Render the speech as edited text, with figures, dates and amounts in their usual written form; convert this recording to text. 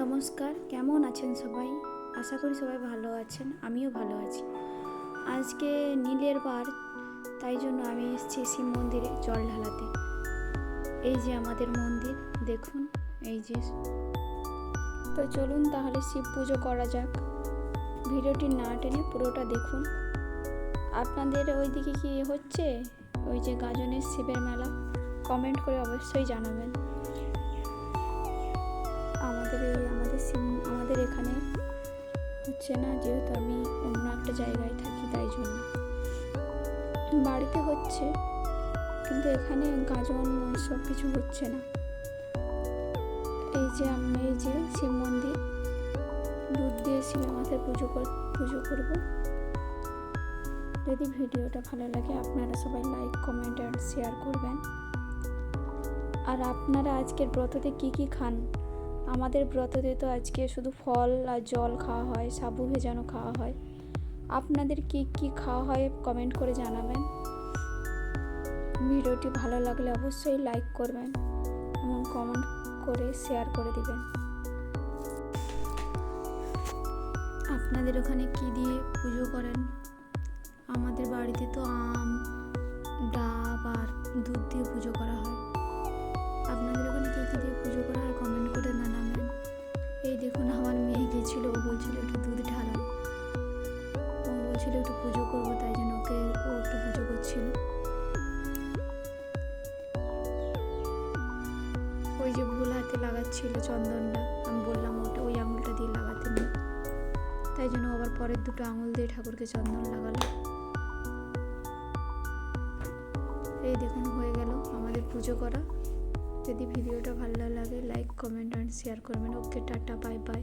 নমস্কার, কেমন আছেন সবাই? আশা করি সবাই ভালো আছেন, আমিও ভালো আছি। আজকে নীলের বার, তাই জন্য আমি এসেছি শিব মন্দিরে জল ঢালাতে। এই যে আমাদের মন্দির, দেখুন এই যে। তো চলুন তাহলে শিব পুজো করা যাক। ভিডিওটি না টেনে পুরোটা দেখুন। আপনাদের ওইদিকে কি হচ্ছে? ওই যে গাজনের শিবের মেলা, কমেন্ট করে অবশ্যই জানাবেন। আমাদের এখানে হচ্ছে না, যেহেতু আমি অন্য একটা জায়গায় থাকি, তাই জন্য বাড়িতে হচ্ছে, কিন্তু এখানে গাজন সব কিছু হচ্ছে না। এই যে আমি শিব মন্দির, দুধ দিয়ে শিবের মাথায় পুজো করব। যদি ভিডিওটা ভালো লাগে আপনারা সবাই লাইক, কমেন্ট অ্যান্ড শেয়ার করবেন। আর আপনারা আজকের ব্রততে কি খান? আমাদের ব্রততে তো আজকে শুধু ফল আর জল খাওয়া হয়, সাবু ভেজানো খাওয়া হয়। আপনাদের কি খাওয়া হয় কমেন্ট করে জানাবেন। ভিডিওটি ভালো লাগলে অবশ্যই লাইক করবেন এবং কমেন্ট করে শেয়ার করে দিবেন। আপনাদের ওখানে কি দিয়ে পুজো করেন? আমাদের বাড়িতে তো আম, ডাব আর দুধ দিয়ে পুজো করা হয়। আপনাদের ওখানে কি দিয়ে পুজো করা হয় কমেন্ট করে জানাবেন। এই দেখুন, আমার মেয়ে গেছিল, ও বলছিল একটু দুধ ঢালা, ও বলছিল একটু পুজো করবো, তাই জন্য ও একটু পুজো করছিল। ওই যে ভুল হাতে লাগাচ্ছিল চন্দনটা, আমি বললাম ওই আঙুলটা দিয়ে লাগাতে নেই, তাই জন্য আবার পরের দুটো আঙুল দিয়ে ঠাকুরকে চন্দন লাগালো। এই দেখুন, হয়ে গেল আমাদের পুজো করা। যদি ভিডিওটা ভালো লাগে লাইক, কমেন্ট অ্যান্ড শেয়ার করবেন। ওকে, টাটা, বাই বাই।